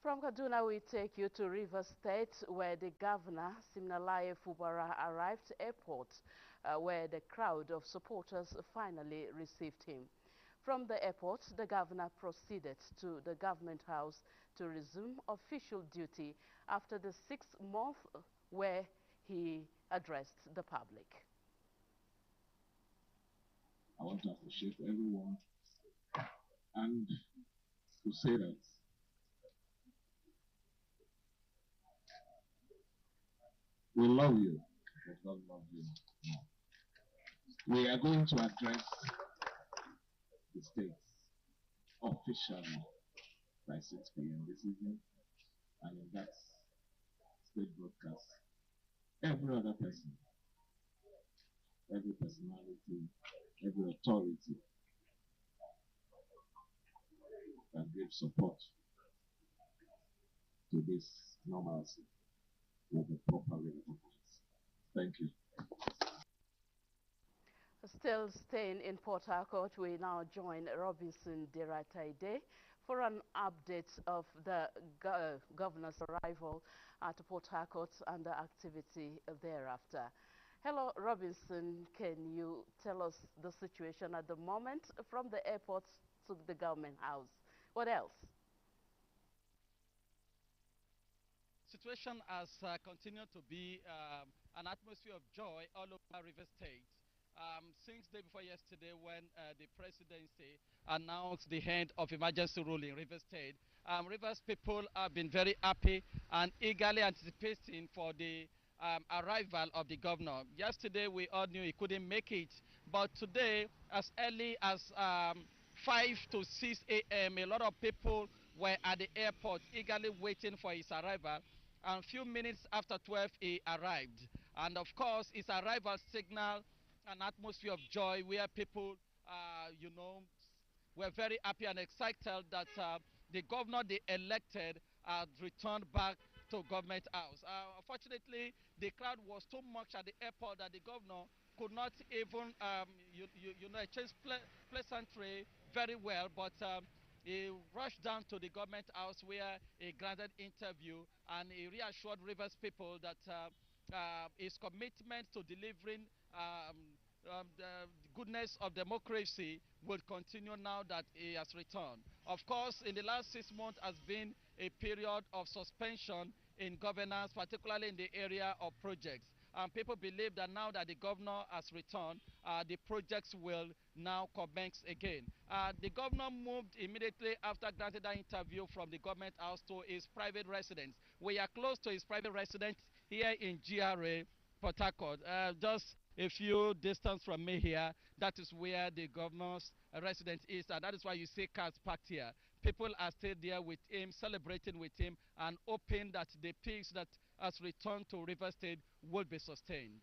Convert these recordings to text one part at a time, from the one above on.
From Kaduna, we take you to Rivers State, where the governor, Siminalayi Fubara, arrived airport, where the crowd of supporters finally received him. From the airport, the governor proceeded to the government house to resume official duty after the 6 months where he addressed the public. I want to appreciate everyone and to say that we love you, but God loves you more. We are going to address the states officially by 6 p.m. this evening, and in that state broadcast, every other person, every personality, every authority that gives support to this normalcy will be properly recognized. Thank you. Still staying in Port Harcourt, we now join Robinson Derataide for an update of the governor's arrival at Port Harcourt and the activity thereafter. Hello, Robinson. Can you tell us the situation at the moment from the airport to the government house? What else? Situation has continued to be an atmosphere of joy all over River State. Since day before yesterday, when the presidency announced the end of emergency rule in River State, Rivers people have been very happy and eagerly anticipating for the arrival of the governor. Yesterday, we all knew he couldn't make it, but today, as early as 5 to 6 a.m., a lot of people were at the airport eagerly waiting for his arrival. And a few minutes after 12, he arrived. And of course, his arrival signaled an atmosphere of joy where people, were very happy and excited that the governor they elected had returned back to government house. Unfortunately, the crowd was too much at the airport that the governor could not even, exchange pleasantry very well, but he rushed down to the government house where he granted interview, and he reassured Rivers people that his commitment to delivering the goodness of democracy will continue now that he has returned. Of course, in the last 6 months has been a period of suspension in governance, particularly in the area of projects. And people believe that now that the governor has returned, the projects will now commence again. The governor moved immediately after granting that interview from the government house to his private residence. We are close to his private residence here in GRA, Port Harcourt. Just a few distance from me here, that is where the governor's residence is, and that is why you see cars parked here. People are still there with him, celebrating with him, and hoping that the peace that has returned to River State will be sustained.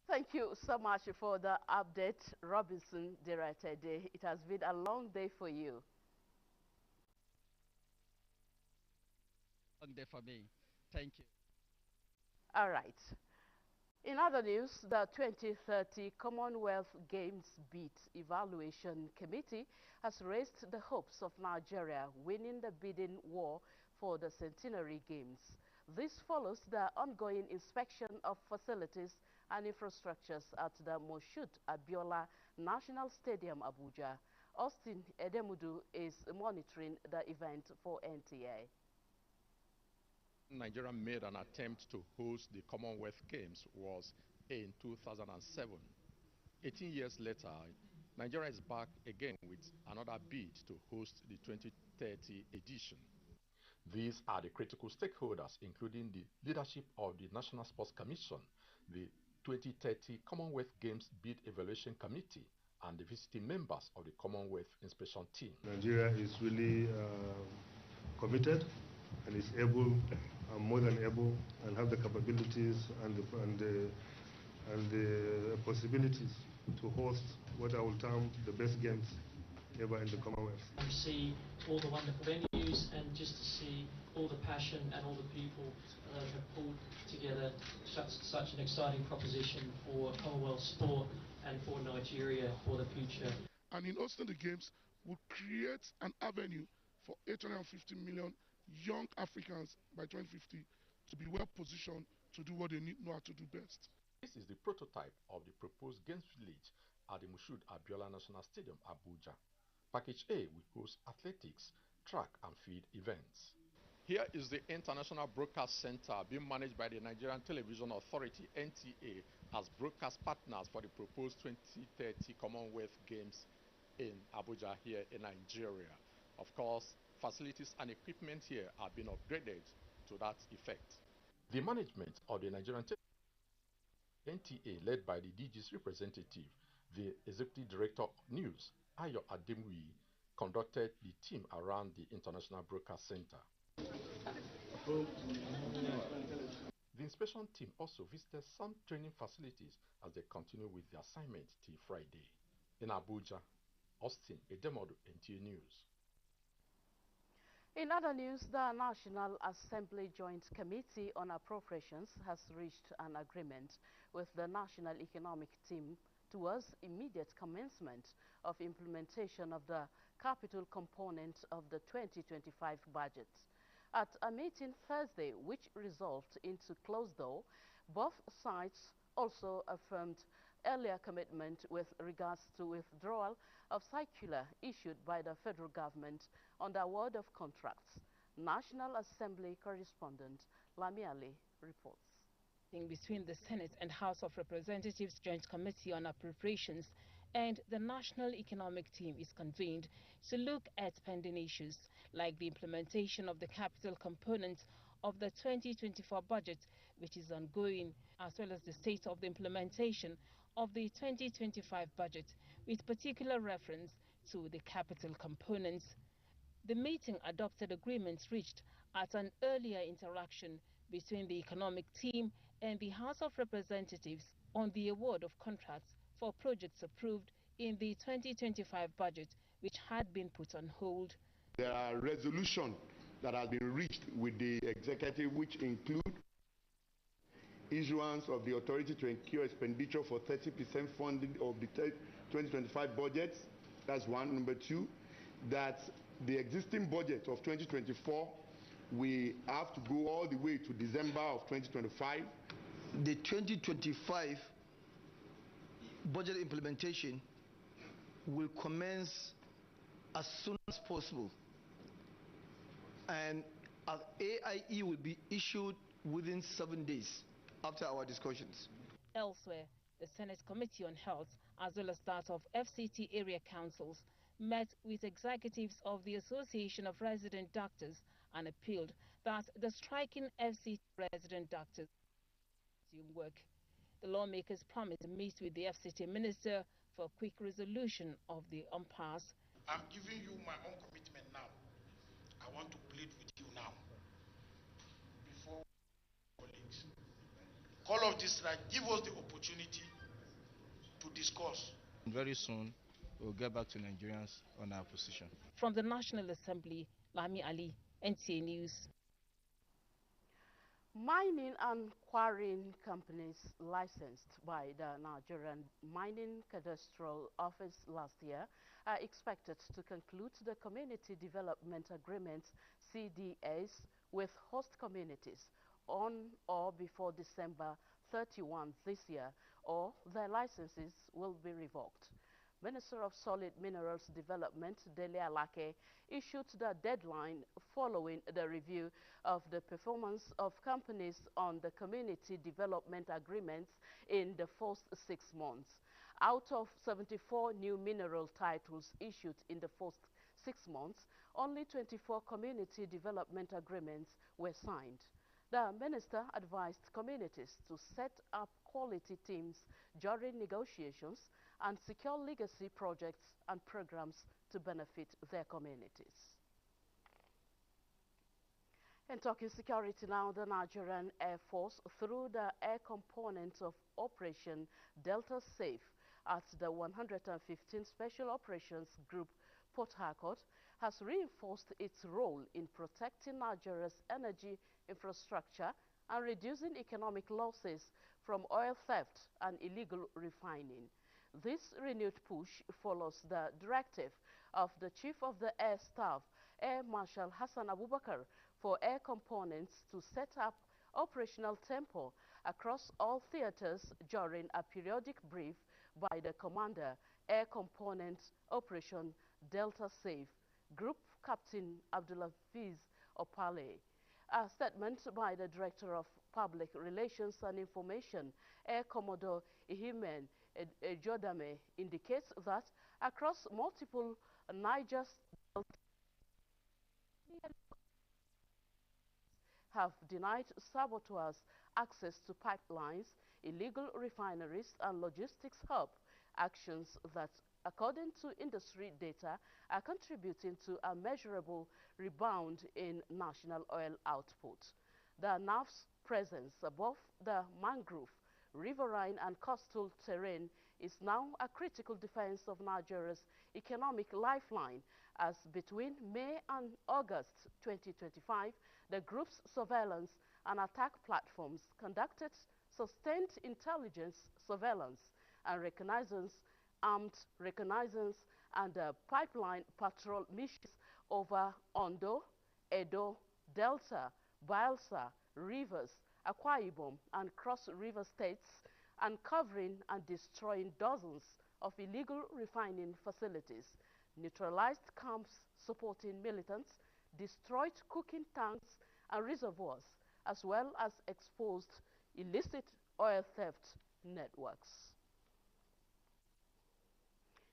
Thank you so much for the update, Robinson Derataide. It has been a long day for you. Long day for me. Thank you. All right. In other news, the 2030 Commonwealth Games Bid Evaluation Committee has raised the hopes of Nigeria winning the bidding war for the Centenary Games. This follows the ongoing inspection of facilities and infrastructures at the Moshood Abiola National Stadium, Abuja. Austin Edemudu is monitoring the event for NTA. Nigeria made an attempt to host the Commonwealth Games was in 2007. 18 years later, Nigeria is back again with another bid to host the 2030 edition. These are the critical stakeholders, including the leadership of the National Sports Commission, the 2030 Commonwealth Games Bid Evaluation Committee, and the visiting members of the Commonwealth Inspection Team. Nigeria is really committed and is able, more than able, and have the capabilities and the possibilities to host what I will term the best games ever in the Commonwealth. We see all the wonderful venues, and just to see all the passion and all the people that have pulled together such an exciting proposition for Commonwealth sport and for Nigeria for the future. And in hosting the games will create an avenue for 850 million young Africans by 2050 to be well positioned to do what they know how to do best. This is the prototype of the proposed Games Village at the Moshood Abiola National Stadium, Abuja. Package A will host athletics, track and field events. Here is the International Broadcast Center being managed by the Nigerian Television Authority, NTA, as broadcast partners for the proposed 2030 Commonwealth Games in Abuja here in Nigeria. Of course, facilities and equipment here have been upgraded to that effect. The management of the Nigerian NTA, led by the DG's representative, the Executive Director of News, Ayo Ademui, conducted the team around the International Broadcast Center. The inspection team also visited some training facilities as they continue with the assignment till Friday. In Abuja, Austin Edemodu, NTA News. In other news, the National Assembly Joint Committee on Appropriations has reached an agreement with the National Economic Team towards immediate commencement of implementation of the capital component of the 2025 budget. At a meeting Thursday, which resolved into closed door, both sides also affirmed earlier commitment with regards to withdrawal of circular issued by the federal government on the award of contracts. National Assembly correspondent Lami Ali reports. Between the Senate and House of Representatives Joint Committee on Appropriations and the National Economic Team is convened to look at pending issues like the implementation of the capital component of the 2024 budget, which is ongoing, as well as the state of the implementation of the 2025 budget, with particular reference to the capital components. The meeting adopted agreements reached at an earlier interaction between the Economic Team and the House of Representatives on the award of contracts for projects approved in the 2025 budget, which had been put on hold. There are resolutions that have been reached with the executive, which include issuance of the authority to incur expenditure for 30% funding of the 2025 budget. That's one. Number two, that the existing budget of 2024, we have to go all the way to December of 2025. The 2025 budget implementation will commence as soon as possible, and an AIE will be issued within 7 days after our discussions. Elsewhere, the Senate Committee on Health, as well as that of FCT area councils, met with executives of the Association of Resident Doctors and appealed that the striking FCT resident doctors resume work. The lawmakers promised to meet with the FCT minister for a quick resolution of the impasse. I'm giving you my own commitment now. I want to plead with you now. Before colleagues, call of this right, give us the opportunity to discuss. Very soon, we'll get back to Nigerians on our position. From the National Assembly, Lami Ali, NTA News. Mining and quarrying companies licensed by the Nigerian Mining Cadastral Office last year are expected to conclude the Community Development Agreement CDAs with host communities on or before December 31 this year, or their licenses will be revoked. Minister of Solid Minerals Development, Dele Alake, issued the deadline following the review of the performance of companies on the community development agreements in the first 6 months. Out of 74 new mineral titles issued in the first 6 months, only 24 community development agreements were signed. The minister advised communities to set up quality teams during negotiations and secure legacy projects and programs to benefit their communities. In talking security now, the Nigerian Air Force, through the air component of Operation Delta Safe at the 115th Special Operations Group, Port Harcourt, has reinforced its role in protecting Nigeria's energy infrastructure and reducing economic losses from oil theft and illegal refining. This renewed push follows the directive of the Chief of the Air Staff, Air Marshal Hassan Abubakar for air components to set up operational tempo across all theaters during a periodic brief by the Commander, Air Components Operation Delta Safe, Group Captain Abdulaziz Opale. A statement by the Director of Public Relations and Information, Air Commodore Ihimen Ejodame, indicates that across multiple Niger have denied saboteurs access to pipelines, illegal refineries and logistics hub, actions that, according to industry data, are contributing to a measurable rebound in national oil output. The NAF's presence above the mangrove, riverine and coastal terrain is now a critical defense of Nigeria's economic lifeline, as between May and August 2025, the group's surveillance and attack platforms conducted sustained intelligence surveillance and armed reconnaissance and pipeline patrol missions over Ondo, Edo, Delta, Bayelsa, Rivers, Akwa Ibom, and Cross River states, uncovering and destroying dozens of illegal refining facilities, neutralized camps supporting militants, destroyed cooking tanks and reservoirs, as well as exposed illicit oil theft networks.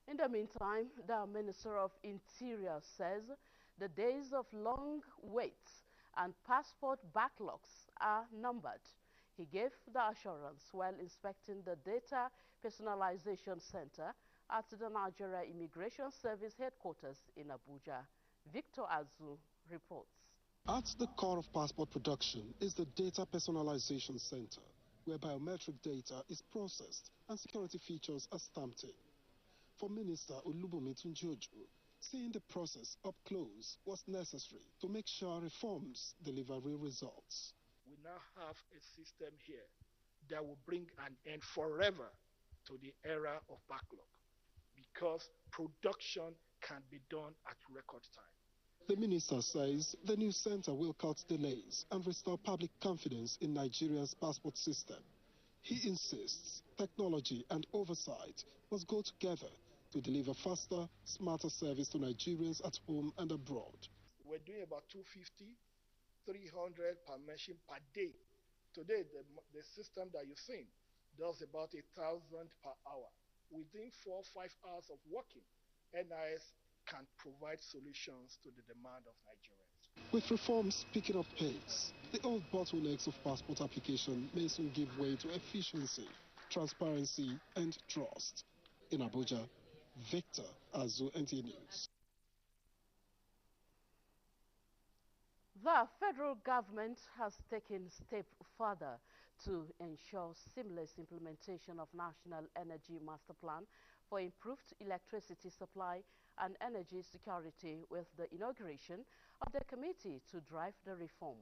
In the meantime, the Minister of Interior says the days of long waits and passport backlogs are numbered. He gave the assurance while inspecting the Data Personalization Center at the Nigeria Immigration Service headquarters in Abuja. Victor Azu reports. At the core of passport production is the Data Personalization Center, where biometric data is processed and security features are stamped in. For Minister Olubunmi Tunjioju, seeing the process up close was necessary to make sure reforms deliver real results. We now have a system here that will bring an end forever to the era of backlog, because production can be done at record time. The minister says the new center will cut delays and restore public confidence in Nigeria's passport system. He insists technology and oversight must go together to deliver faster, smarter service to Nigerians at home and abroad. We're doing about 250, 300 per machine per day. Today, the system that you've seen does about 1,000 per hour. Within 4 or 5 hours of working, NIS can provide solutions to the demand of Nigerians. With reforms picking up pace, the old bottlenecks of passport application may soon give way to efficiency, transparency, and trust. In Abuja, Victor Azu, NTA News. The federal government has taken a step further to ensure seamless implementation of National Energy Master Plan for improved electricity supply and energy security with the inauguration of the committee to drive the reform.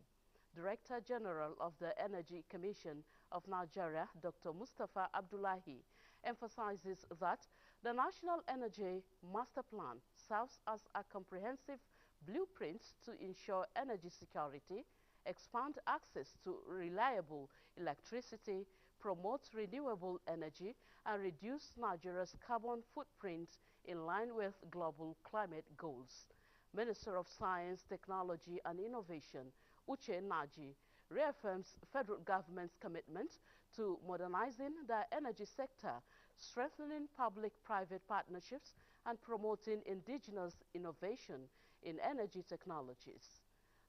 Director General of the Energy Commission of Nigeria, Dr. Mustafa Abdullahi, emphasizes that the National Energy Master Plan serves as a comprehensive blueprint to ensure energy security, expand access to reliable electricity, promote renewable energy, and reduce Nigeria's carbon footprint in line with global climate goals. Minister of Science, Technology and Innovation, Uche Naji, reaffirms federal government's commitment to modernizing the energy sector, strengthening public-private partnerships, and promoting indigenous innovation in energy technologies.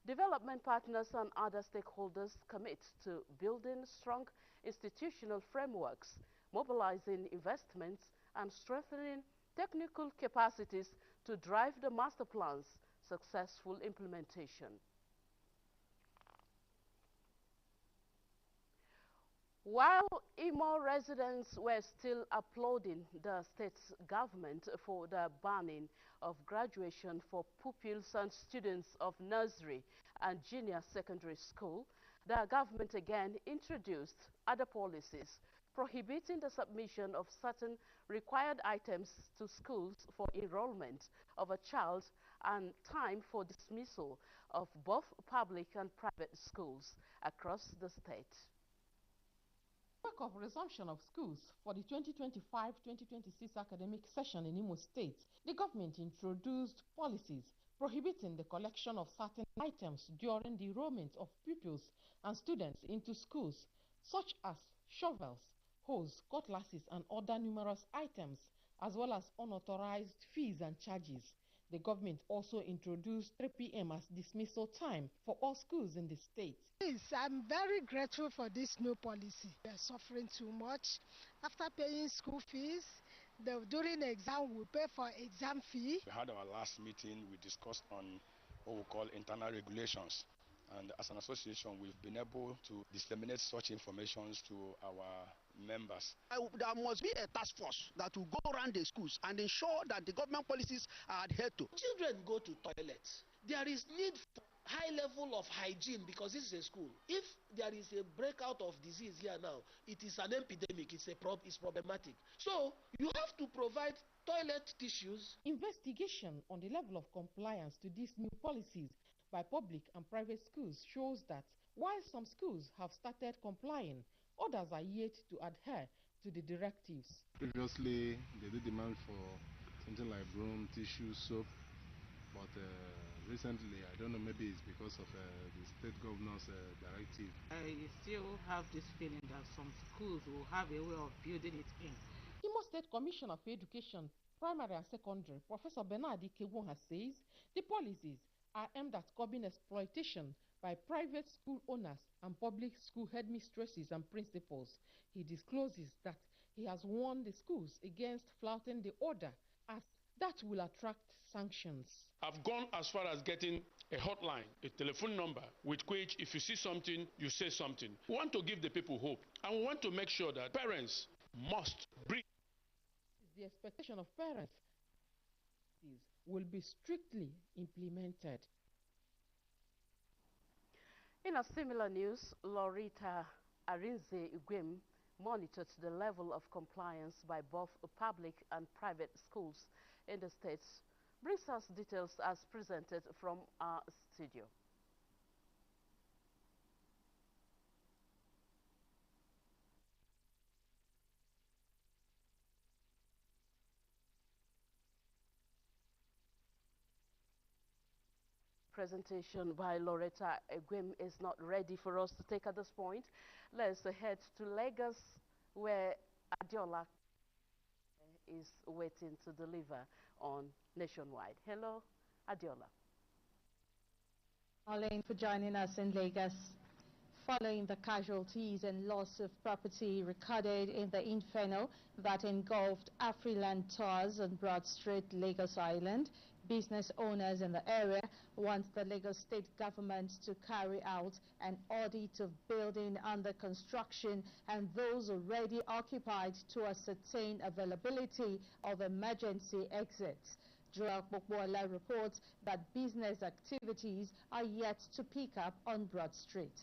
Development partners and other stakeholders commit to building strong institutional frameworks, mobilizing investments, and strengthening technical capacities to drive the master plan's successful implementation. While Imo residents were still applauding the state's government for the banning of graduation for pupils and students of nursery and junior secondary school, the government again introduced other policies prohibiting the submission of certain required items to schools for enrollment of a child and time for dismissal of both public and private schools across the state. Back of resumption of schools for the 2025-2026 academic session in Imo State, the government introduced policies prohibiting the collection of certain items during the enrollment of pupils and students into schools, such as shovels, hose, cutlasses, and other numerous items, as well as unauthorized fees and charges. The government also introduced 3 p.m. as dismissal time for all schools in the state. Yes, I'm very grateful for this new policy. We are suffering too much. After paying school fees, during the exam, we pay for exam fee. We had our last meeting, we discussed on what we call internal regulations. And as an association, we've been able to disseminate such information to our members. There must be a task force that will go around the schools and ensure that the government policies are adhered to. Children go to toilets. There is need for high level of hygiene because this is a school. If there is a breakout of disease here now, it is an epidemic, it's problematic. So you have to provide toilet tissues. Investigation on the level of compliance to these new policies by public and private schools shows that while some schools have started complying, others are yet to adhere to the directives. Previously, they did demand for something like broom, tissue, soap, but recently, I don't know, maybe it's because of the state governor's directive. I still have this feeling that some schools will have a way of building it in. Imo State Commissioner for Education, Primary and Secondary, Professor Bernard Ikewonha says the policies are aimed at curbing exploitation by private school owners and public school headmistresses and principals. He discloses that he has warned the schools against flouting the order, as that will attract sanctions. I've gone as far as getting a hotline, a telephone number, with which if you see something, you say something. We want to give the people hope, and we want to make sure that parents must bring. The expectation of parents will be strictly implemented. In a similar news, Loretta Arinze Ugwem monitored the level of compliance by both public and private schools in the states. Brings us details as presented from our studio. Presentation by Loretta Ugwem is not ready for us to take at this point. Let's head to Lagos, where Adiola is waiting to deliver on Nationwide. Hello, Adiola. Arlene, for joining us in Lagos. Following the casualties and loss of property recorded in the inferno that engulfed Afriland Towers on Broad Street, Lagos Island, business owners in the area want the Lagos state government to carry out an audit of building under construction and those already occupied to ascertain availability of emergency exits. Joel Bokbola reports that business activities are yet to pick up on Broad Street.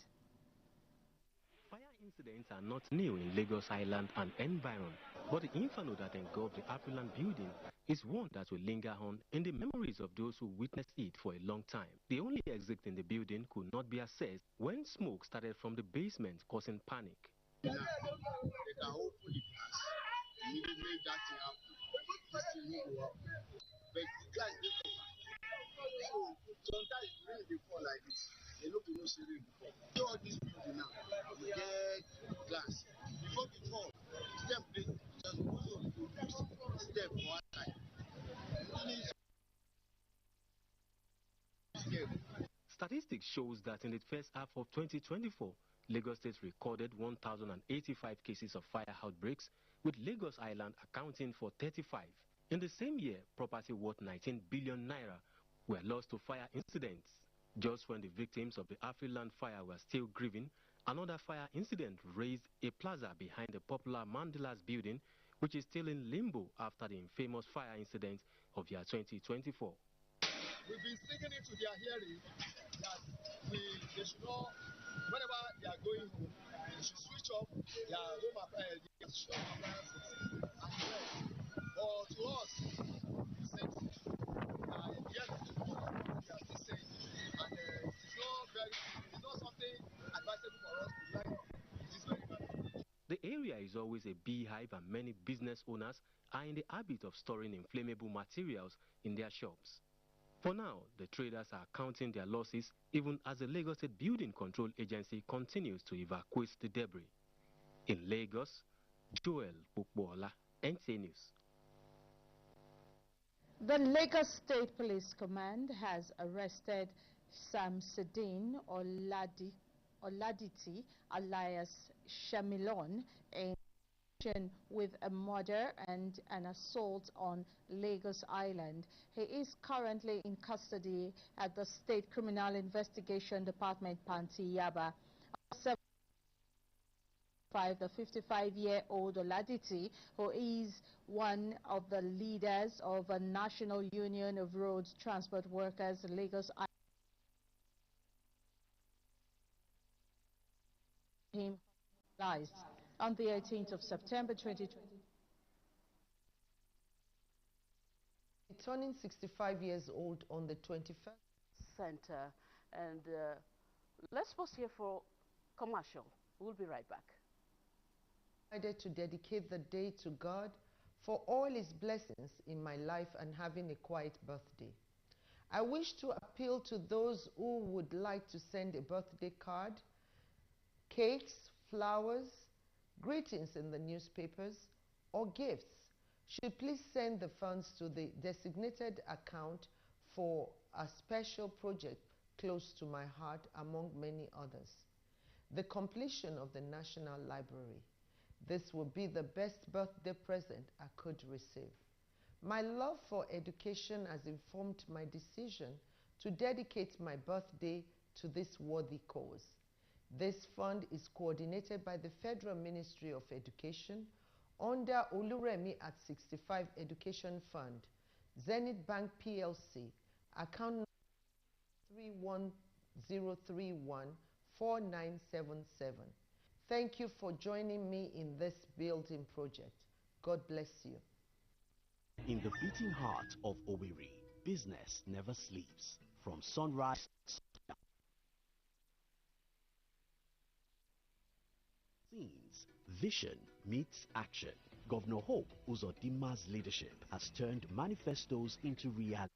Fire incidents are not new in Lagos Island and environ, but the inferno that engulfed the Afriland building is one that will linger on in the memories of those who witnessed it for a long time. The only exit in the building could not be accessed when smoke started from the basement, causing panic. They can open the glass. Immediately that thing happened. This thing will go up. But the glass is so sometimes it really before like this. They look no serious before. So all this building now, we get glass. Before, step they just also step one time. Statistics shows that in the first half of 2024, Lagos State recorded 1,085 cases of fire outbreaks, with Lagos Island accounting for 35. In the same year, property worth 19 billion naira were lost to fire incidents. Just when the victims of the Afriland fire were still grieving, another fire incident razed a plaza behind the popular Mandela's building, which is still in limbo after the infamous fire incident of year 2024. We've been singing it to their hearing that they should not, whenever they are going home, they should switch off their home appliances and rest. But to us, we said, yes, Nigeria is always a beehive, and many business owners are in the habit of storing inflammable materials in their shops. For now, the traders are counting their losses even as the Lagos State Building Control Agency continues to evacuate the debris. In Lagos, Joel Pukbola, NTA News. The Lagos State Police Command has arrested Samsudeen Oladiti alias Shamilon in connection with a murder and an assault on Lagos Island. He is currently in custody at the State Criminal Investigation Department, Panti Yaba. The 55-year-old Oladiti, who is one of the leaders of a National Union of Road Transport Workers, Lagos Island, on the 18th of September 2020. Turning 65 years old on the 21st. Center. And let's pause here for commercial. We'll be right back. To dedicate the day to God for all his blessings in my life and having a quiet birthday. I wish to appeal to those who would like to send a birthday card, cakes, flowers, greetings in the newspapers, or gifts. Should please send the funds to the designated account for a special project close to my heart, among many others. The completion of the National Library. This will be the best birthday present I could receive. My love for education has informed my decision to dedicate my birthday to this worthy cause. This fund is coordinated by the Federal Ministry of Education under Oluremi at 65 Education Fund, Zenith Bank PLC, account 310314977. Thank you for joining me in this building project. God bless you. In the beating heart of Owerri, business never sleeps. From sunrise to sundown. Scenes, vision meets action. Governor Hope Uzodinma's leadership has turned manifestos into reality.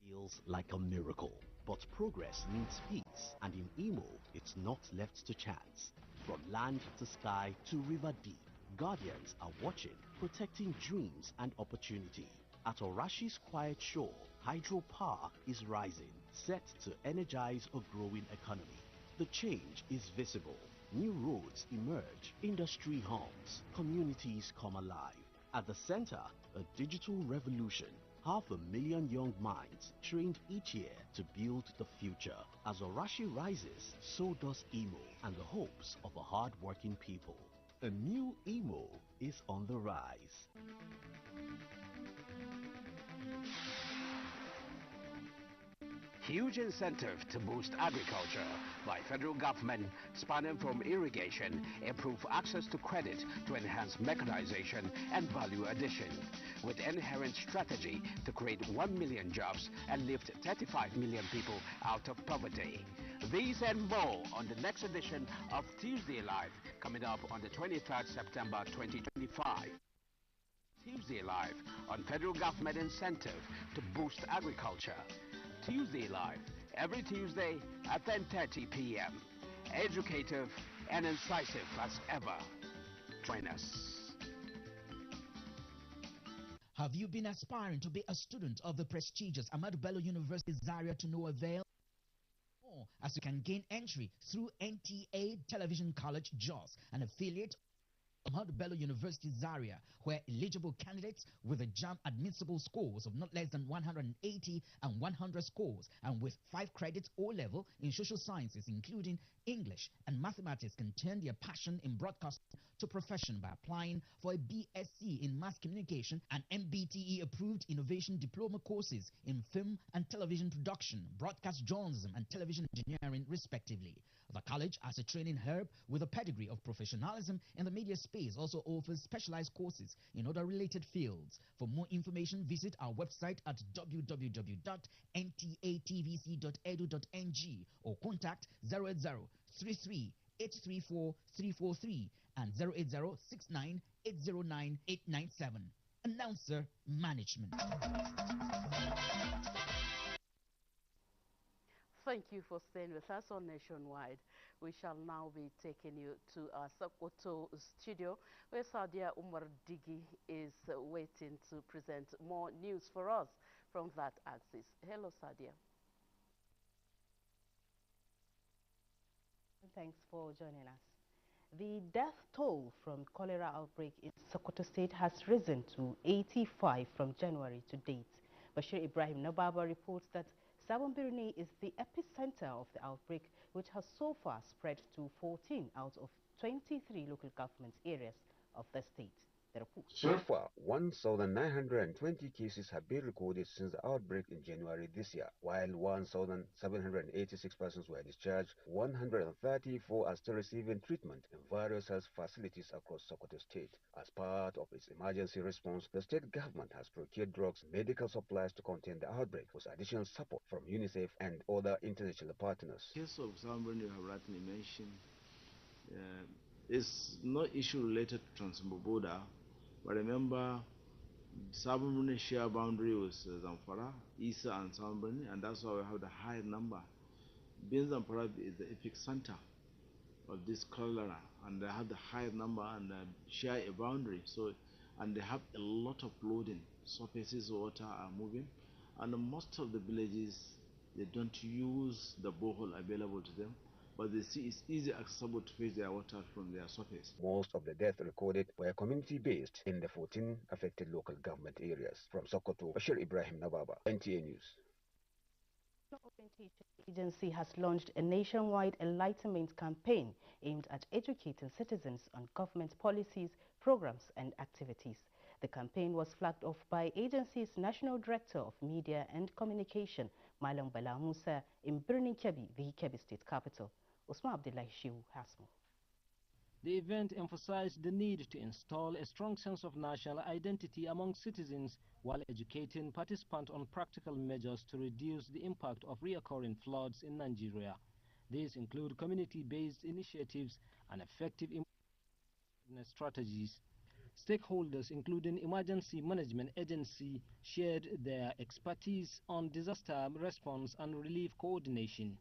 Feels like a miracle. But progress needs peace, and in Imo, it's not left to chance. From land to sky to river deep, Guardians are watching, protecting dreams and opportunity. At Orashi's quiet shore, hydropower is rising, set to energize a growing economy. The change is visible. New roads emerge, industry hums, communities come alive. At the center, a digital revolution. 500,000 young minds trained each year to build the future. As Orashi rises, so does Imo and the hopes of a hard-working people. A new Imo is on the rise. Huge incentive to boost agriculture by federal government, spanning from irrigation, improve access to credit to enhance mechanization and value addition, with inherent strategy to create 1 million jobs and lift 35 million people out of poverty. These and more on the next edition of Tuesday Live, coming up on the 23rd September 2025. Tuesday Live on federal government incentive to boost agriculture. Tuesday Live, every Tuesday at 10:30 p.m. Educative and incisive as ever. Join us. Have you been aspiring to be a student of the prestigious Ahmadu Bello University Zaria to no avail? More, as you can gain entry through NTA Television College Jos, an affiliate of Ahmadu Bello University Zaria, where eligible candidates with a JAMB admissible scores of not less than 180 and 100 scores, and with 5 credits O-level in social sciences, including English and mathematics, can turn their passion in broadcasting to profession by applying for a BSc in mass communication and MBTE approved innovation diploma courses in film and television production, broadcast journalism and television engineering respectively. The college, as a training hub with a pedigree of professionalism in the media space, also offers specialized courses in other related fields. For more information, visit our website at www.ntatvc.edu.ng or contact 080-33-834-343 and 08069809897. Announcer Management. Thank you for staying with us on Nationwide. We shall now be taking you to our Sokoto studio, where Sadia Umar Digi is waiting to present more news for us from that axis. Hello, Sadia. Thanks for joining us. The death toll from cholera outbreak in Sokoto State has risen to 85 from January to date. Bashir Ibrahim Nababa reports that Sabon Birni is the epicenter of the outbreak, which has so far spread to 14 out of 23 local government areas of the state. The report. So far, 1,920 cases have been recorded since the outbreak in January this year, while 1,786 persons were discharged. 134 are still receiving treatment in various health facilities across Sokoto State. As part of its emergency response, the state government has procured drugs, medical supplies to contain the outbreak, with additional support from UNICEF and other international partners. The case of someone you have rightly mentioned is no issue related to Transborder. But remember, Sabon share boundary with Zamfara, Isa and Sabon, and that's why we have the high number. Being Zamfara is the epicenter of this cholera, and they have the high number and share a boundary. So, and they have a lot of flooding. Surfaces water are moving, and most of the villages, they don't use the borehole available to them, but they see it's easy accessible to fetch their water from their surface. Most of the deaths recorded were community-based in the 14 affected local government areas. From Sokoto, Bashir Ibrahim Nababa, NTA News. The Open Teaching Agency has launched a nationwide enlightenment campaign aimed at educating citizens on government policies, programs, and activities. The campaign was flagged off by agency's National Director of Media and Communication, Malam Bala Musa, in Birnin Kebbi, the Kebbi State capital. Usman Abdullahi Shehu has more. The event emphasized the need to install a strong sense of national identity among citizens while educating participants on practical measures to reduce the impact of recurring floods in Nigeria. These include community-based initiatives and effective strategies. Stakeholders, including Emergency Management Agency, shared their expertise on disaster response and relief coordination.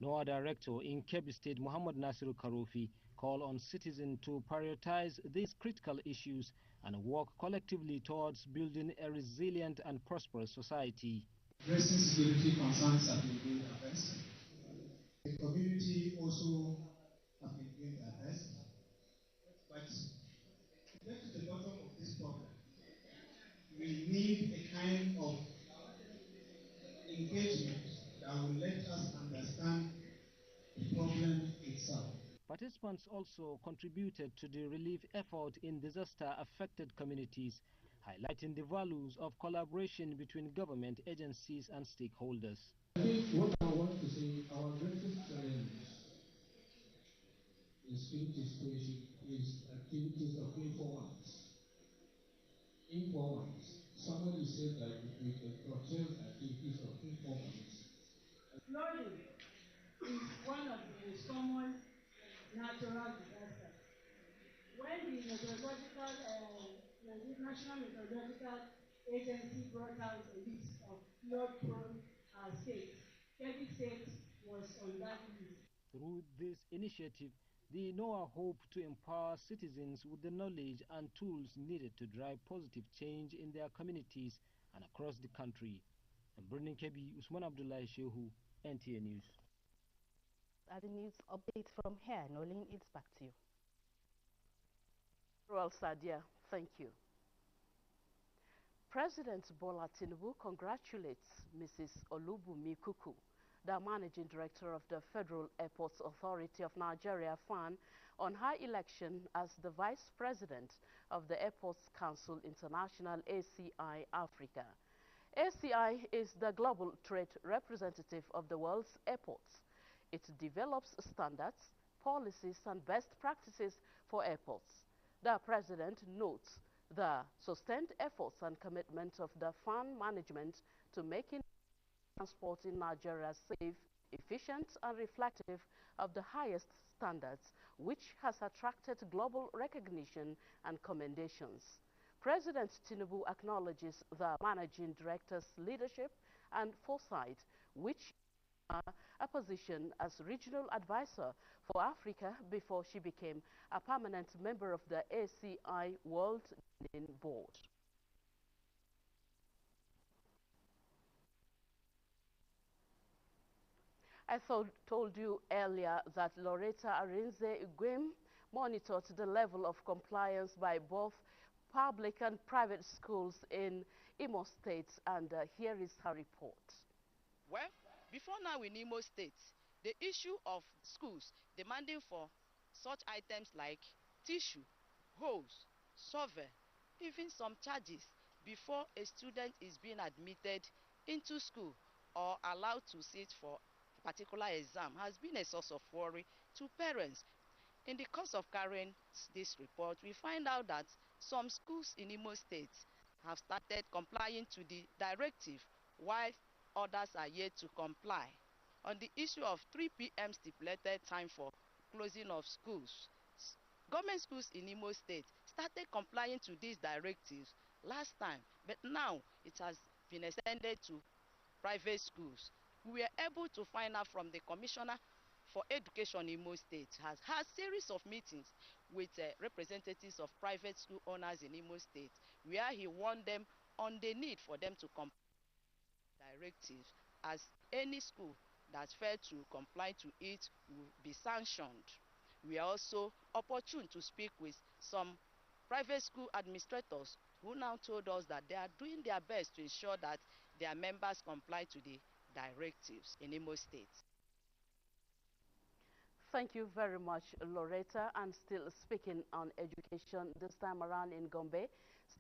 NOAA Director in Kebbi State, Muhammad Nasiru Karofi, called on citizens to prioritize these critical issues and work collectively towards building a resilient and prosperous society. Addressing security concerns have been being addressed. The community also has been being addressed. But to get to the bottom of this problem, we need a kind of engagement that will let us understand the problem itself. Participants also contributed to the relief effort in disaster-affected communities, highlighting the values of collaboration between government agencies and stakeholders. I think what I want to say, our greatest challenge in security situation is activities of informants. Informants. Somebody said that we can curtail activities of informants. Flooding is one of the common natural disasters. When the National Meteorological Agency brought out a list of flood-prone states, Kebbi State was on that list. Through this initiative, the NOAA hope to empower citizens with the knowledge and tools needed to drive positive change in their communities and across the country. In Birnin Kebbi, Usman Abdullahi Shehu, NTA News. Other news updates from here. Nolene, it's back to you. Well, Sadia, thank you. President Bola Tinubu congratulates Mrs. Olubunmi Kuku, the Managing Director of the Federal Airports Authority of Nigeria, FAN, on her election as the Vice President of the Airports Council International, ACI Africa. ACI is the global trade representative of the world's airports. It develops standards, policies, and best practices for airports. The President notes the sustained efforts and commitment of the FAN management to making transport in Nigeria safe, efficient and reflective of the highest standards, which has attracted global recognition and commendations. President Tinubu acknowledges the managing director's leadership and foresight, which a position as regional advisor for Africa before she became a permanent member of the ACI World Governing Board. I told you earlier that Loretta Arinze Iguem monitored the level of compliance by both public and private schools in Imo State, and here is her report. Well, before now in Imo State, the issue of schools demanding for such items like tissue, hose, shovel, even some charges before a student is being admitted into school or allowed to sit for a particular exam has been a source of worry to parents. In the course of carrying this report, we find out that some schools in Imo State have started complying to the directive, while others are yet to comply. On the issue of 3 p.m. stipulated time for closing of schools, government schools in Imo State started complying to these directives last time, but now it has been extended to private schools. We were able to find out from the Commissioner for Education in Imo State has had a series of meetings with representatives of private school owners in Imo State, where he warned them on the need for them to comply with directives, as any school that failed to comply to it will be sanctioned. We are also opportune to speak with some private school administrators who now told us that they are doing their best to ensure that their members comply to the directives in Imo State. Thank you very much, Loretta. And still speaking on education, this time around in Gombe,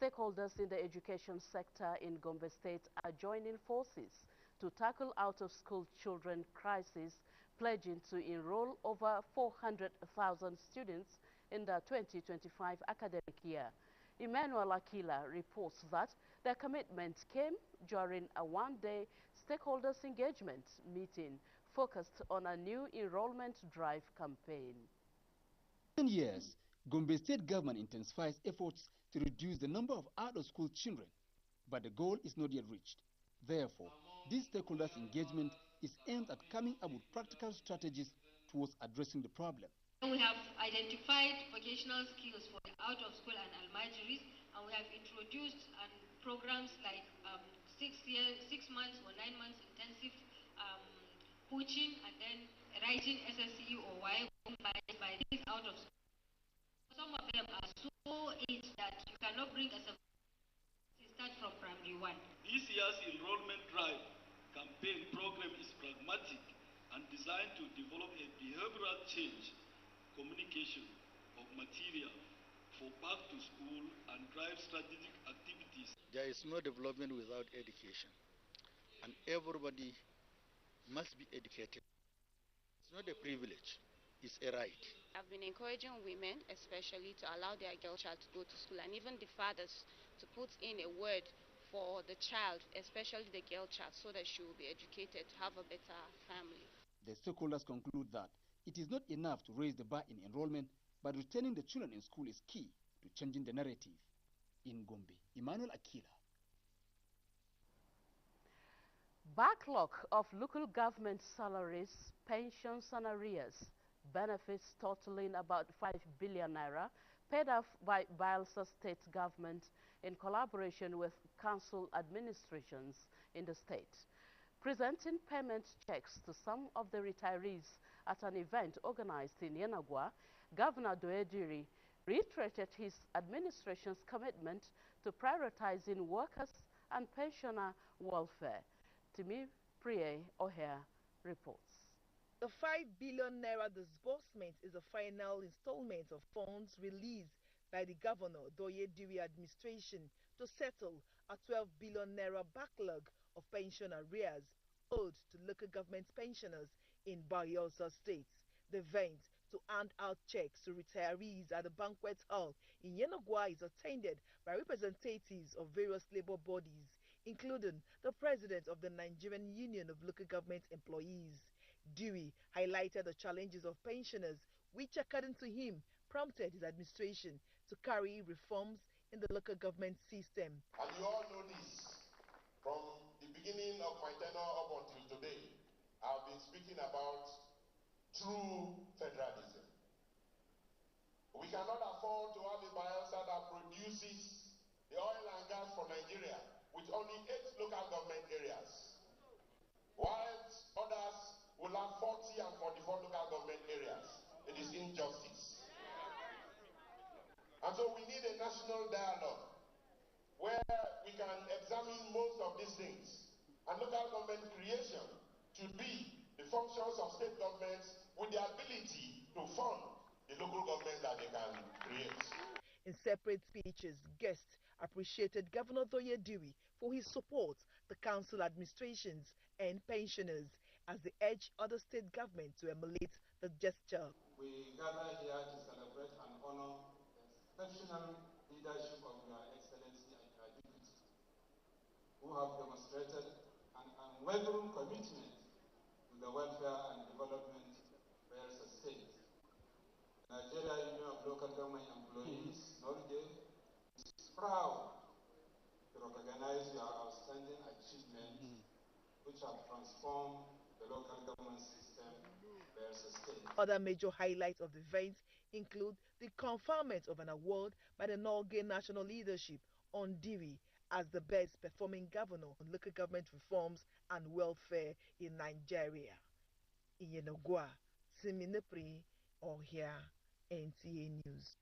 stakeholders in the education sector in Gombe State are joining forces to tackle out-of-school children crisis, pledging to enroll over 400,000 students in the 2025 academic year. Emmanuel Akila reports that their commitment came during a one-day stakeholders engagement meeting focused on a new enrollment drive campaign. In years, Gombe State government intensifies efforts to reduce the number of out-of-school children, but the goal is not yet reached. Therefore, this stakeholders engagement is aimed at coming up with practical strategies towards addressing the problem. We have identified vocational skills for the out-of-school and almajiris, and we have introduced programs like 6 months or 9 months intensive coaching, and then writing SSCE or Y by these out of school. Some of them are so aged that you cannot bring as a start from primary 1. This year's enrollment drive campaign program is pragmatic and designed to develop a behavioral change communication of material for back to school and drive strategic activities. There is no development without education, and everybody must be educated. It's not a privilege, it's a right. I've been encouraging women especially to allow their girl child to go to school, and even the fathers to put in a word for the child, especially the girl child, so that she will be educated, have a better family. The stakeholders conclude that it is not enough to raise the bar in enrollment, but returning the children in school is key to changing the narrative. In Gombe, Emmanuel Akila. Backlog of local government salaries, pensions and arrears, benefits totaling about 5 billion naira, paid off by Bayelsa State government in collaboration with council administrations in the state. Presenting payment checks to some of the retirees at an event organized in Yenagua, Governor Doediri reiterated his administration's commitment to prioritizing workers and pensioner welfare. Timi Priye O'Hare reports. The 5 billion naira disbursement is the final installment of funds released by the Governor Doediri administration to settle a 12 billion naira backlog of pension arrears owed to local government pensioners in Bayelsa State. The event to hand out checks to retirees at the banquet hall in Yenagua is attended by representatives of various labor bodies, including the president of the Nigerian Union of Local Government Employees. Dewey highlighted the challenges of pensioners, which according to him prompted his administration to carry reforms in the local government system. And you all know this. From the beginning of my tenure up until today, I've been speaking about true federalism. We cannot afford to have a Bayelsa that produces the oil and gas for Nigeria with only 8 local government areas, whilst others will have 40 and 44 local government areas. It is injustice. And so we need a national dialogue where we can examine most of these things. And local government creation should be the functions of state governments with the ability to fund the local government that they can create. In separate speeches, guests appreciated Governor Doye Dewey for his support, the council administrations and pensioners as they urge other state governments to emulate the gesture. We gather here to celebrate and honor the exceptional leadership of Your Excellency and Your Deputy, who have demonstrated an unwavering commitment to the welfare and development of Bayelsa State. Nigeria Union of Local Government Employees, NOLGE, is proud to recognize your outstanding achievements which have transformed the local government system of Bayelsa State. Other major highlights of the event include the conferment of an award by the NOLGE national leadership on Dewey as the best performing governor on local government reforms and welfare in Nigeria. Iyenogwa, Siminepri, Ohia, NTA News.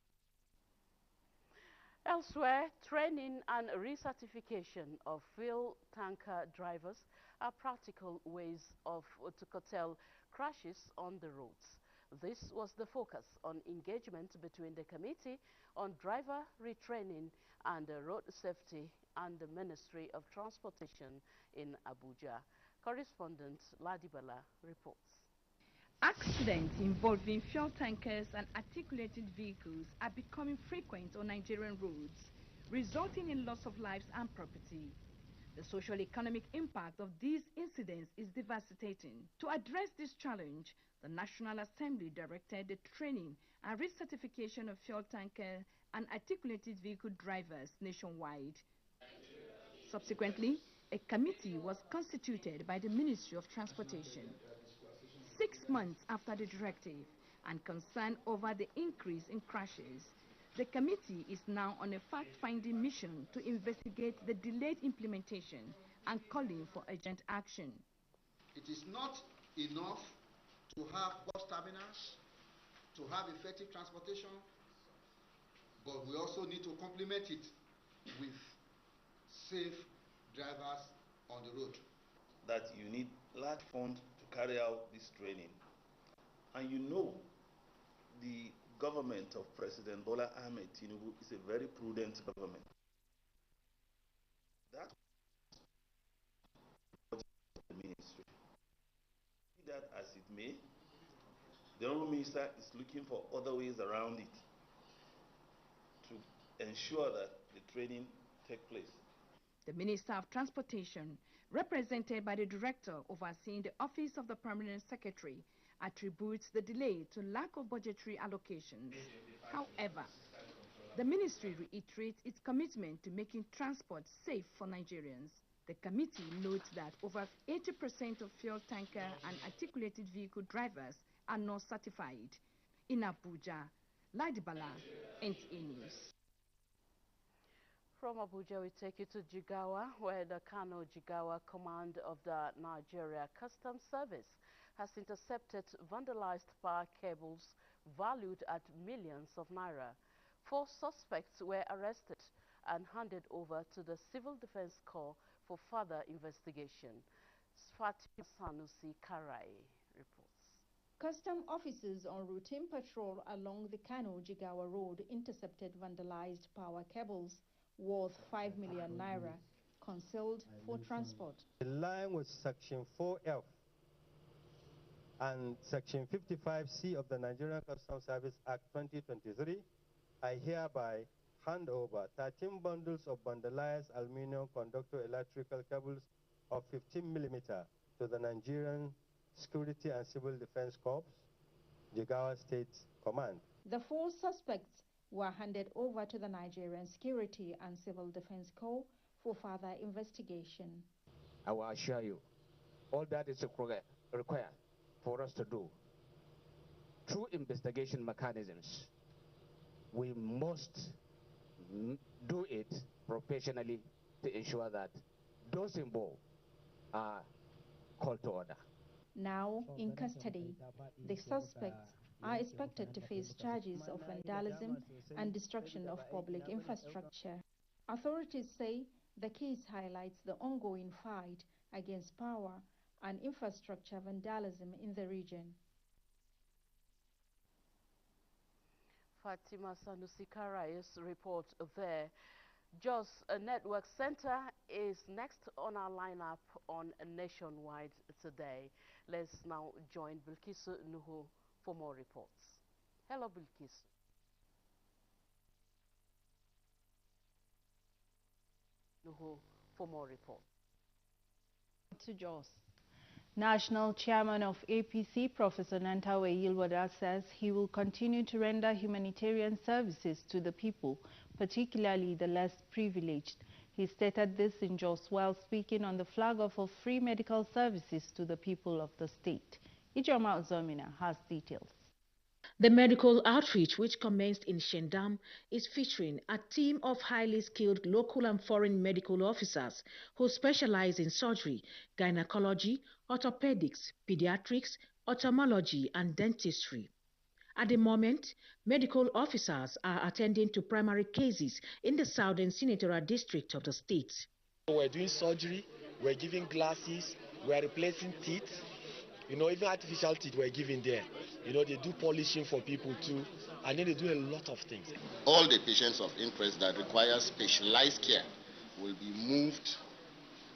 Elsewhere, training and recertification of fuel tanker drivers are practical ways to curtail crashes on the roads. This was the focus on engagement between the Committee on Driver Retraining and Road Safety and the Ministry of Transportation in Abuja. Correspondent Ladibala reports. Accidents involving fuel tankers and articulated vehicles are becoming frequent on Nigerian roads, resulting in loss of lives and property. The socio-economic impact of these incidents is devastating. To address this challenge, the National Assembly directed the training and recertification of fuel tanker and articulated vehicle drivers nationwide. Subsequently, a committee was constituted by the Ministry of Transportation. 6 months after the directive and concerned over the increase in crashes, the committee is now on a fact-finding mission to investigate the delayed implementation and calling for urgent action. It is not enough to have bus terminals, to have effective transportation, but we also need to complement it with safe drivers on the road. That you need large funds to carry out this training. And you know the government of President Bola Ahmed Tinubu is a very prudent government. That the ministry. Be that as it may, the Honourable Minister is looking for other ways around it to ensure that the training takes place. The Minister of Transportation, represented by the Director overseeing the Office of the Permanent Secretary, attributes the delay to lack of budgetary allocations. However, the ministry reiterates its commitment to making transport safe for Nigerians. The committee notes that over 80% of fuel tanker and articulated vehicle drivers are not certified. In Abuja, Ladibala, NTA News. From Abuja, we take you to Jigawa, where the Kano Jigawa Command of the Nigeria Customs Service has intercepted vandalized power cables valued at millions of naira. 4 suspects were arrested and handed over to the Civil Defense Corps for further investigation. Fatima Sanusi Karai reports. Custom officers on routine patrol along the Kano-Jigawa road intercepted vandalized power cables worth 5 million naira, concealed for transport. In line with Section 4F and Section 55C of the Nigerian Customs Service Act 2023, I hereby hand over 13 bundles of vandalized aluminum conductor electrical cables of 15 mm to the Nigerian Security and Civil Defense Corps, Jigawa State Command. The 4 suspects were handed over to the Nigerian Security and Civil Defense Corps for further investigation. I will assure you, all that is required for us to do through investigation mechanisms, we must do it professionally to ensure that those involved are called to order. Now in custody, the suspects are expected to face charges of vandalism and destruction of public infrastructure. Authorities say the case highlights the ongoing fight against power and infrastructure vandalism in the region. Fatima Sanusi Karay's report there. Jos Network Center is next on our lineup on Nationwide today. Let's now join Bilkisu Nuhu for more reports. Hello, Bilkisu. Nuhu for more reports. To Jos. National Chairman of APC, Professor Nantawe Yilwada, says he will continue to render humanitarian services to the people, particularly the less privileged. He stated this in Jos while speaking on the flag-off of free medical services to the people of the state. Ijoma Ozomina has details. The medical outreach, which commenced in Shendam, is featuring a team of highly skilled local and foreign medical officers who specialize in surgery, gynecology, orthopedics, pediatrics, ophthalmology, and dentistry. At the moment, medical officers are attending to primary cases in the southern senatorial district of the state. We're doing surgery, we're giving glasses, we're replacing teeth. Even artificial teeth we're giving there. They do polishing for people too, and then they do a lot of things. All the patients of interest that require specialized care will be moved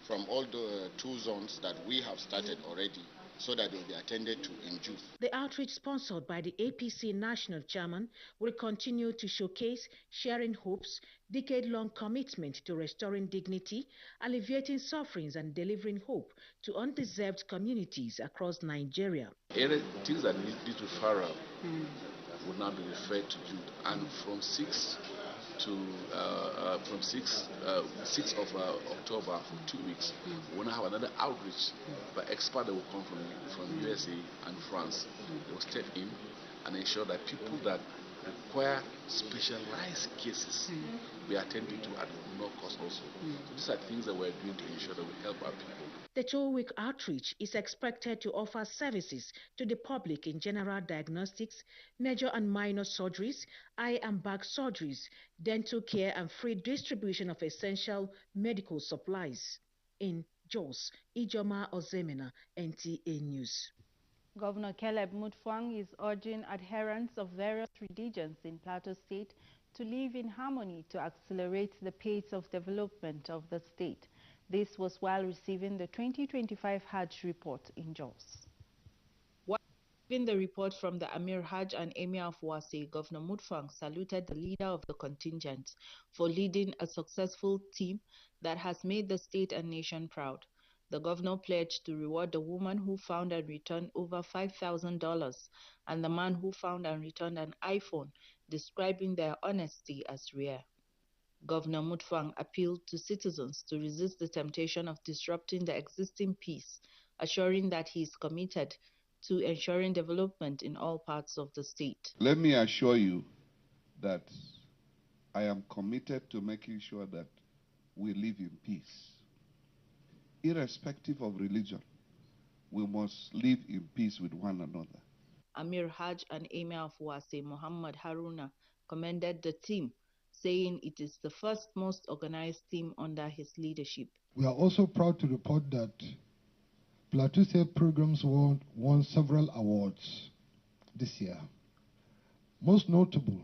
from all the 2 zones that we have started already, so that they will be attended to in June. The outreach sponsored by the APC National Chairman will continue to showcase sharing hopes, decade-long commitment to restoring dignity, alleviating sufferings and delivering hope to undeserved communities across Nigeria. Any things that need to far out will now be referred to Jude, and from 6th of October for 2 weeks, we will now have another outreach by experts that will come from USA and France. They will step in and ensure that people that require specialized cases be attended to at no cost also. So these are things that we're doing to ensure that we help our people. The 2-week outreach is expected to offer services to the public in general diagnostics, major and minor surgeries, eye and back surgeries, dental care, and free distribution of essential medical supplies. In Jos, Ijoma Ozemena, NTA News. Governor Caleb Mutfwang is urging adherents of various religions in Plateau State to live in harmony to accelerate the pace of development of the state. This was while receiving the 2025 Hajj report in Jos. While receiving the report from the Amir Hajj and Emir of Wase, Governor Mutfwang saluted the leader of the contingent for leading a successful team that has made the state and nation proud. The governor pledged to reward the woman who found and returned over $5,000 and the man who found and returned an iPhone, describing their honesty as rare. Governor Mutfwang appealed to citizens to resist the temptation of disrupting the existing peace, assuring that he is committed to ensuring development in all parts of the state. Let me assure you that I am committed to making sure that we live in peace. Irrespective of religion, we must live in peace with one another. Amir Hajj and Emir of Wase, Muhammad Haruna, commended the team, saying it is the first most organized team under his leadership. We are also proud to report that Plateau State programs won several awards this year. Most notable,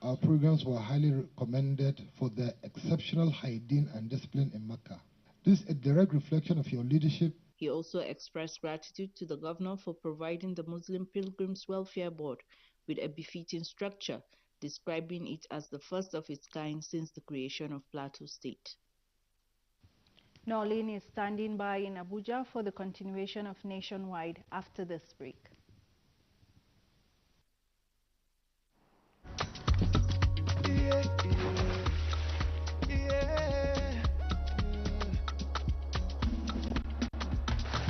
our programs were highly recommended for their exceptional hygiene and discipline in Mecca. This is a direct reflection of your leadership. He also expressed gratitude to the governor for providing the Muslim Pilgrims Welfare Board with a befitting structure, describing it as the first of its kind since the creation of Plateau State. Norlin is standing by in Abuja for the continuation of Nationwide after this break.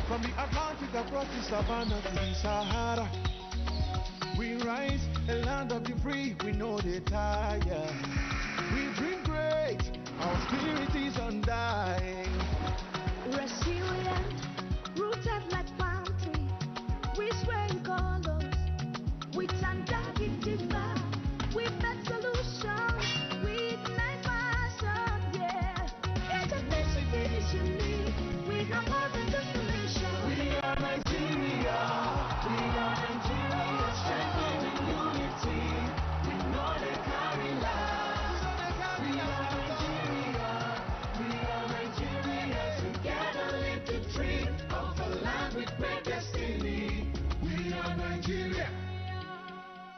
From the Atlantic across the savannah to the Sahara, we rise, a land of the free, we know they tire. We dream great, our spirit is undying. Resilient, rooted like palm tree, we swear in colors, with undoubted divine, we bet solutions, we ignite passion, yeah. It's a nation that is unique, we know more than just a nation. We are Nigeria, strengthening unity, we know they carry lives. We are Nigeria, together live the dream of a land with great destiny. We are Nigeria.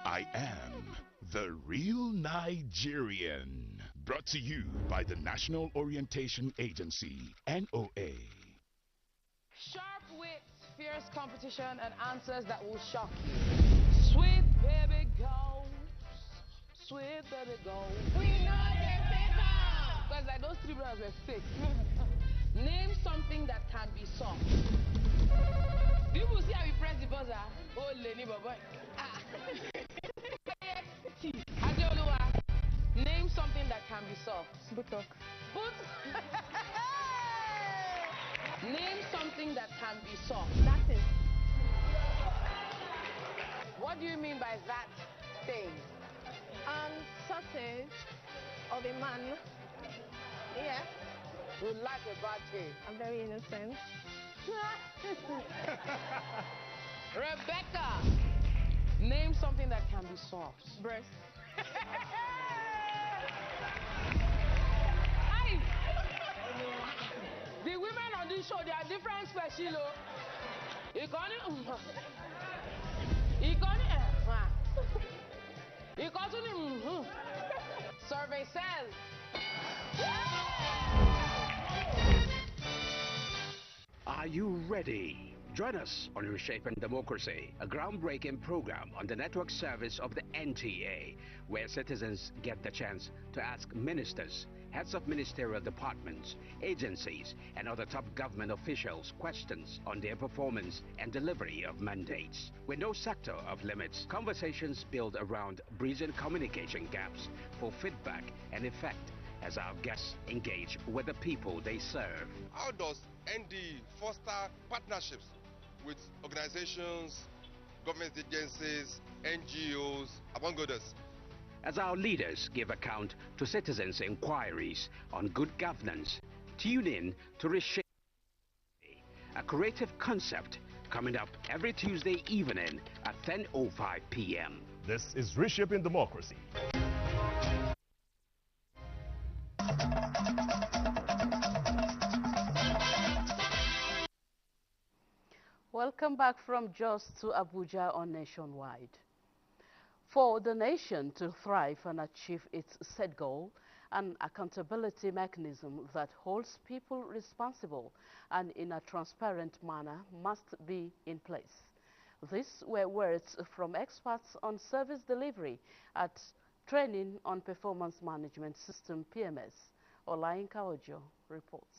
I am the real Nigerian. Brought to you by the National Orientation Agency, NOA. Sharp wits, fierce competition, and answers that will shock you. Sweet baby goes, sweet baby goes. We know they're fake. Because like those three brothers were fake. Name something that can be soft. People see how we press the buzzer. Oh, Lenny Baba. Adeoluwa, name something that can be soft. Buttocks. Name something that can be soft. That is. What do you mean by that thing? Sausage of a man. Yeah. You like a bad thing. I'm very innocent. Rebecca, name something that can be soft. Breast. Hey! The women on this show, they are different species. Survey says. Are you ready? Join us on Reshaping Democracy, a groundbreaking program on the network service of the NTA, where citizens get the chance to ask ministers, heads of ministerial departments, agencies, and other top government officials questions on their performance and delivery of mandates. With no sector of limits, conversations build around bridging communication gaps for feedback and effect as our guests engage with the people they serve. How does ND foster partnerships with organizations, government agencies, NGOs, among others? As our leaders give account to citizens' inquiries on good governance, tune in to Reshape, a creative concept coming up every Tuesday evening at 10:05 p.m. This is Reshaping Democracy. Welcome back from Jos to Abuja on Nationwide. For the nation to thrive and achieve its set goal, an accountability mechanism that holds people responsible and in a transparent manner must be in place. These were words from experts on service delivery at Training on Performance Management System PMS. Olayinka Ojo reports.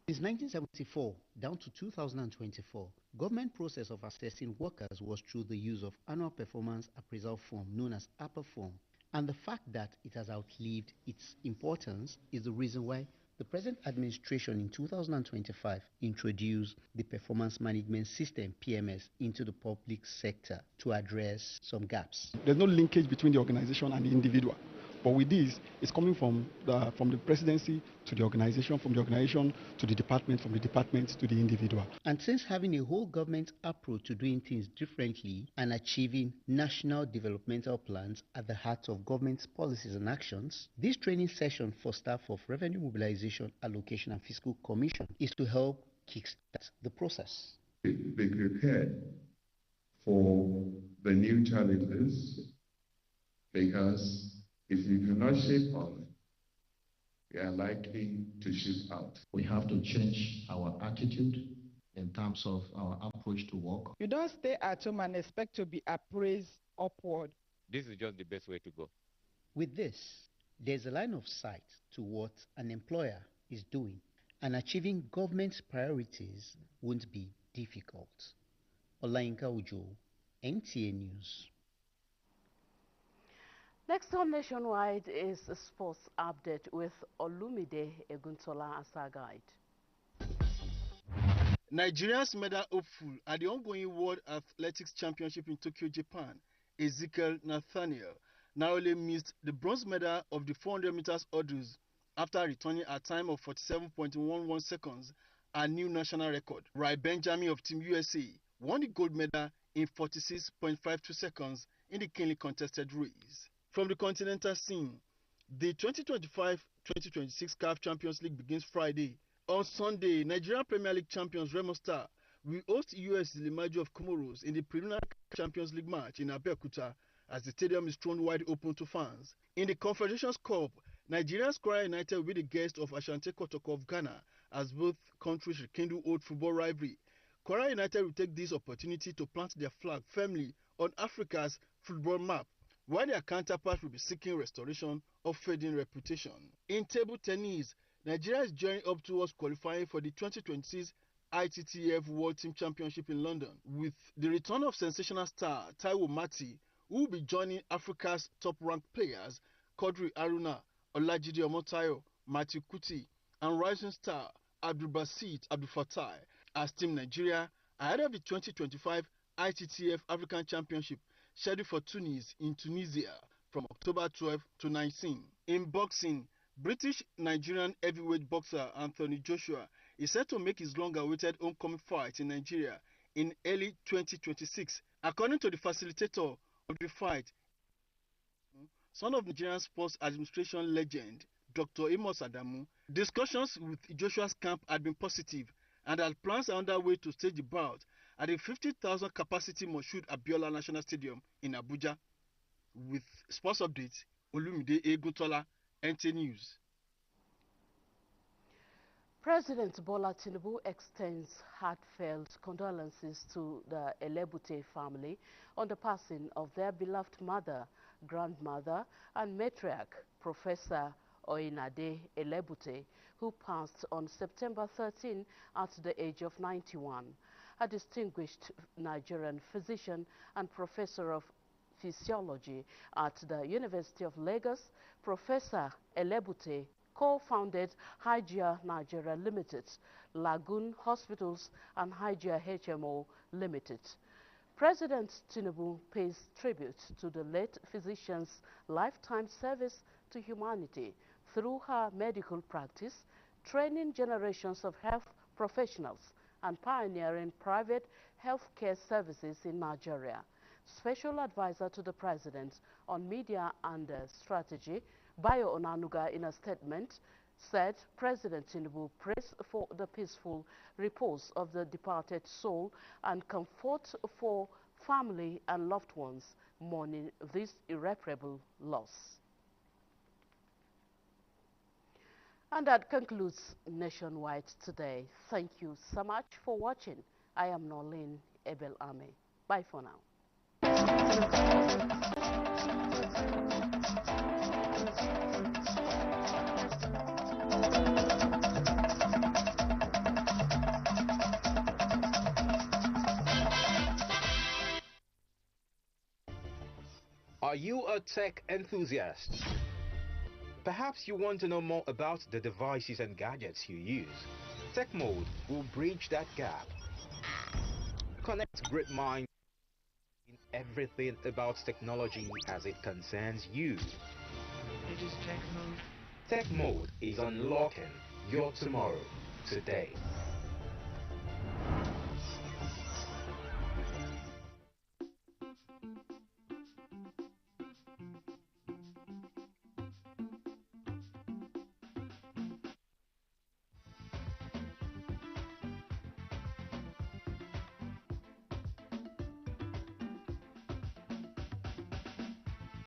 Since 1974 down to 2024, government process of assessing workers was through the use of annual performance appraisal form known as APA form, and the fact that it has outlived its importance is the reason why the present administration in 2025 introduced the Performance Management System PMS into the public sector to address some gaps. There's no linkage between the organization and the individual. But with this, it's coming from the presidency to the organization, from the organization to the department, from the department to the individual. And since having a whole government approach to doing things differently and achieving national developmental plans at the heart of government's policies and actions, this training session for staff of Revenue Mobilization, Allocation and Fiscal Commission is to help kickstart the process. Be prepared for the new challenges, because if you do not shape on we are likely to ship out. We have to change our attitude in terms of our approach to work. You don't stay at home and expect to be appraised upward. This is just the best way to go. With this, there's a line of sight to what an employer is doing, and achieving government's priorities won't be difficult. Olayinka Ujo, NTA News. Next on Nationwide is a sports update with Olumide Eguntola as our guide. Nigeria's medal hopeful at the ongoing World Athletics Championship in Tokyo, Japan, Ezekiel Nathaniel, narrowly missed the bronze medal of the 400 meters hurdles after returning a time of 47.11 seconds, a new national record. Rai Benjamin of Team USA won the gold medal in 46.52 seconds in the keenly contested race. From the continental scene, the 2025-2026 CAF Champions League begins Friday. On Sunday, Nigerian Premier League champions Remo Star will host US Limajo of Comoros in the preliminary Champions League match in Abeokuta as the stadium is thrown wide open to fans. In the Confederations Cup, Nigeria's Kwara United will be the guest of Asante Kotoko of Ghana as both countries rekindle old football rivalry. Kwara United will take this opportunity to plant their flag firmly on Africa's football map, while their counterparts will be seeking restoration of fading reputation. In table tennis, Nigeria is gearing up towards qualifying for the 2026 ITTF World Team Championship in London, with the return of sensational star Taiwo Mati, who will be joining Africa's top-ranked players Quadri Aruna, Olajide Omotayo, Matthew Kuti, and rising star Abdulbasit Abdulfatai as Team Nigeria ahead of the 2025 ITTF African Championship scheduled for Tunis in Tunisia from October 12 to 19. In boxing, British-Nigerian heavyweight boxer Anthony Joshua is set to make his long-awaited homecoming fight in Nigeria in early 2026. According to the facilitator of the fight, son of Nigerian Sports Administration legend Dr. Amos Adamu, discussions with Joshua's camp had been positive and that plans are underway to stage the bout at the 50,000 capacity Moshood Abiola National Stadium in Abuja. With sports updates, Olumide Eguntola, NTA News. President Bola Tinubu extends heartfelt condolences to the Elebute family on the passing of their beloved mother, grandmother, and matriarch, Professor Oyinade Elebute, who passed on September 13 at the age of 91. A distinguished Nigerian physician and professor of physiology at the University of Lagos, Professor Elebute co-founded Hygia Nigeria Limited, Lagoon Hospitals, and Hygia HMO Limited. President Tinubu pays tribute to the late physician's lifetime service to humanity through her medical practice, training generations of health professionals, and pioneering private healthcare services in Nigeria. Special advisor to the president on media and strategy, Bayo Onanuga, in a statement, said President Tinubu prays for the peaceful repose of the departed soul and comfort for family and loved ones mourning this irreparable loss. And that concludes Nationwide today. Thank you so much for watching. I am Norlene Ebel Ame. Bye for now. Are you a tech enthusiast? Perhaps you want to know more about the devices and gadgets you use. Tech Mode will bridge that gap. Connect great minds in everything about technology as it concerns you. It is Tech Mode. Tech Mode is unlocking your tomorrow today.